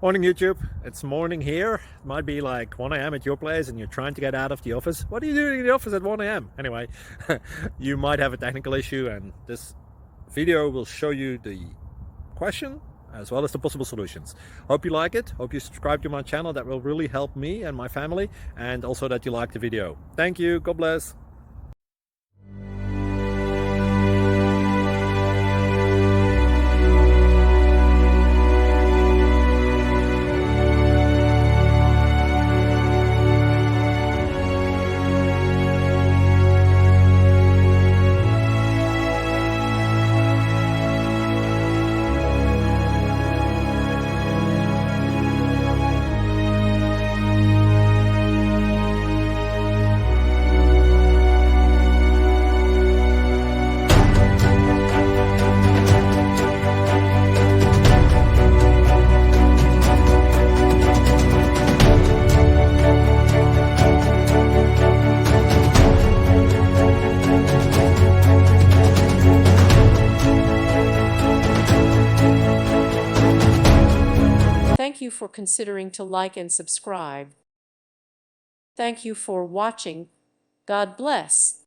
Morning YouTube, it's morning here. It might be like 1 a.m. at your place and you're trying to get out of the office. What are you doing in the office at 1 a.m.? Anyway, you might have a technical issue and this video will show you the question as well as the possible solutions. Hope you like it, hope you subscribe to my channel. That will really help me and my family, and also that you like the video. Thank you, God bless. Thank you for considering to like and subscribe. Thank you for watching. God bless.